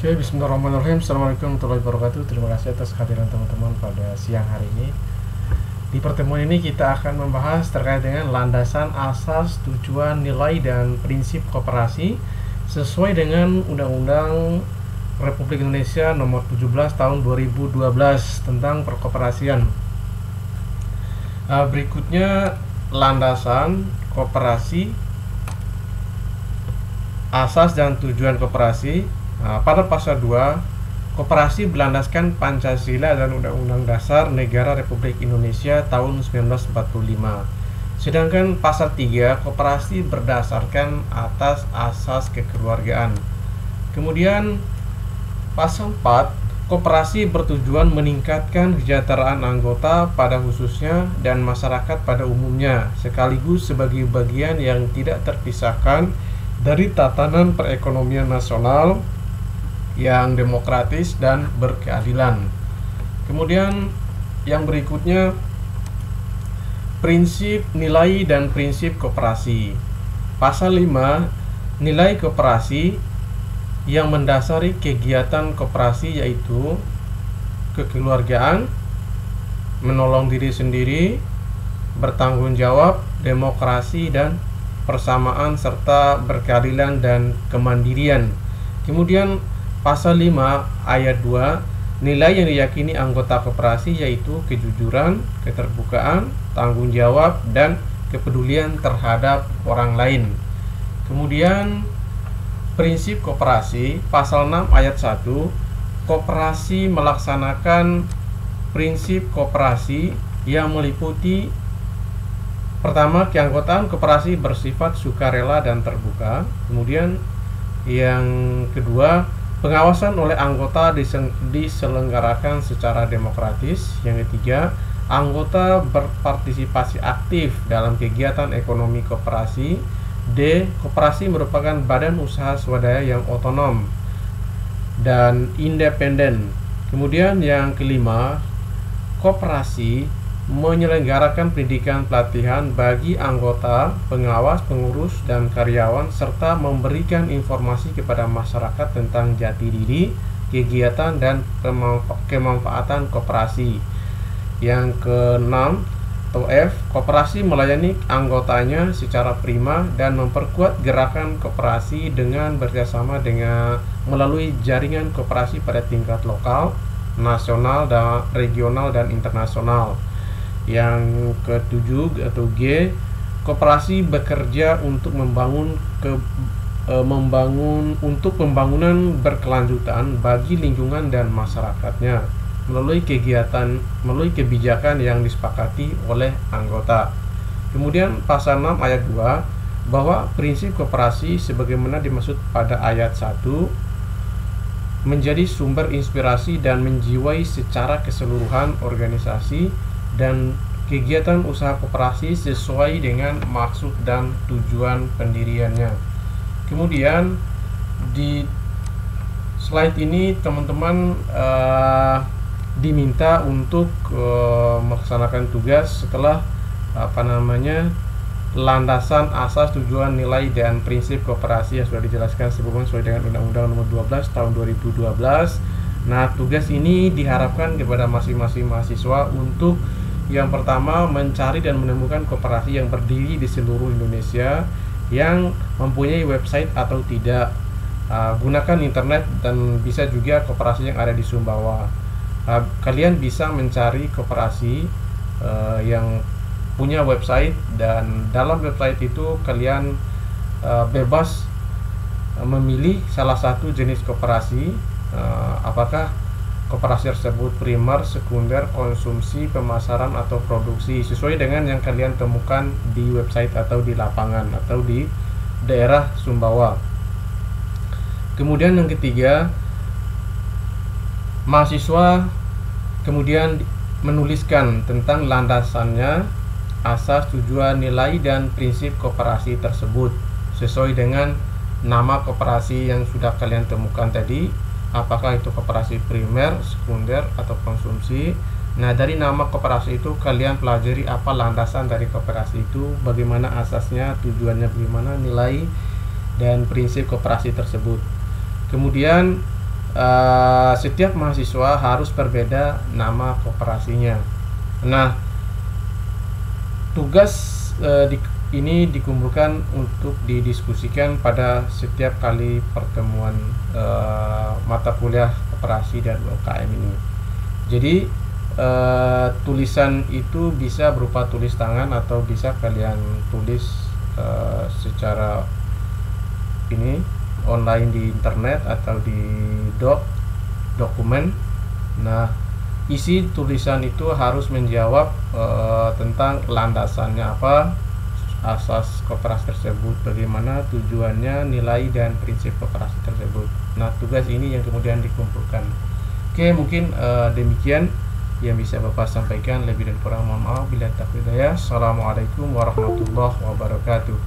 Oke, bismillahirrahmanirrahim. Assalamualaikum warahmatullahi wabarakatuh. Terima kasih atas kehadiran teman-teman pada siang hari ini. Di pertemuan ini kita akan membahas terkait dengan landasan asas, tujuan, nilai, dan prinsip koperasi sesuai dengan Undang-Undang Republik Indonesia Nomor 17 Tahun 2012 tentang perkoperasian. Berikutnya landasan koperasi, asas dan tujuan koperasi. Pada pasal 2, koperasi berlandaskan Pancasila dan Undang-Undang Dasar Negara Republik Indonesia tahun 1945. Sedangkan pasal 3, koperasi berdasarkan atas asas kekeluargaan. Kemudian pasal 4, koperasi bertujuan meningkatkan kesejahteraan anggota pada khususnya dan masyarakat pada umumnya, sekaligus sebagai bagian yang tidak terpisahkan dari tatanan perekonomian nasional yang demokratis dan berkeadilan. Kemudian yang berikutnya, prinsip, nilai, dan prinsip koperasi. Pasal 5, nilai koperasi yang mendasari kegiatan koperasi yaitu kekeluargaan, menolong diri sendiri, bertanggung jawab, demokrasi, dan persamaan serta berkeadilan dan kemandirian. Kemudian pasal 5 ayat 2, nilai yang diyakini anggota koperasi yaitu kejujuran, keterbukaan, tanggung jawab, dan kepedulian terhadap orang lain. Kemudian prinsip koperasi, pasal 6 ayat 1, koperasi melaksanakan prinsip koperasi yang meliputi: pertama, keanggotaan koperasi bersifat sukarela dan terbuka. Kemudian yang kedua, pengawasan oleh anggota diselenggarakan secara demokratis. Yang ketiga, anggota berpartisipasi aktif dalam kegiatan ekonomi koperasi. D. Koperasi merupakan badan usaha swadaya yang otonom dan independen. Kemudian yang kelima, koperasi menyelenggarakan pendidikan pelatihan bagi anggota, pengawas, pengurus, dan karyawan, serta memberikan informasi kepada masyarakat tentang jati diri, kegiatan, dan kemanfaatan koperasi. Yang keenam atau F, koperasi melayani anggotanya secara prima dan memperkuat gerakan koperasi dengan bekerjasama dengan melalui jaringan koperasi pada tingkat lokal, nasional, dan regional, dan internasional. Yang ketujuh atau G, koperasi bekerja untuk untuk pembangunan berkelanjutan bagi lingkungan dan masyarakatnya melalui kebijakan yang disepakati oleh anggota. Kemudian pasal 6 ayat 2, bahwa prinsip koperasi sebagaimana dimaksud pada ayat 1 menjadi sumber inspirasi dan menjiwai secara keseluruhan organisasi dan kegiatan usaha koperasi sesuai dengan maksud dan tujuan pendiriannya. Kemudian di slide ini teman-teman diminta untuk melaksanakan tugas setelah landasan asas, tujuan, nilai, dan prinsip koperasi yang sudah dijelaskan sebelumnya sesuai dengan Undang-Undang Nomor 12 Tahun 2012. Nah, tugas ini diharapkan kepada masing-masing mahasiswa untuk yang pertama, mencari dan menemukan koperasi yang berdiri di seluruh Indonesia yang mempunyai website atau tidak. Gunakan internet dan bisa juga koperasi yang ada di Sumbawa. Kalian bisa mencari koperasi yang punya website, dan dalam website itu kalian bebas memilih salah satu jenis koperasi, apakah koperasi tersebut primer, sekunder, konsumsi, pemasaran, atau produksi, sesuai dengan yang kalian temukan di website atau di lapangan atau di daerah Sumbawa. Kemudian yang ketiga, mahasiswa kemudian menuliskan tentang landasannya, asas, tujuan, nilai, dan prinsip koperasi tersebut sesuai dengan nama koperasi yang sudah kalian temukan tadi, apakah itu koperasi primer, sekunder, atau konsumsi. Nah, dari nama koperasi itu kalian pelajari apa landasan dari koperasi itu, bagaimana asasnya, tujuannya bagaimana, nilai dan prinsip koperasi tersebut. Kemudian setiap mahasiswa harus berbeda nama koperasinya. Nah, tugas ini dikumpulkan untuk didiskusikan pada setiap kali pertemuan mata kuliah koperasi dan UKM ini. Jadi tulisan itu bisa berupa tulis tangan atau bisa kalian tulis secara ini online di internet atau di dokumen. Nah, isi tulisan itu harus menjawab tentang landasannya apa, asas koperasi tersebut, bagaimana tujuannya, nilai dan prinsip koperasi tersebut. Nah, tugas ini yang kemudian dikumpulkan. Oke, mungkin demikian yang bisa Bapak sampaikan. Lebih dan kurang mohon maaf. Bila taufiq hidayah. Assalamualaikum warahmatullahi wabarakatuh.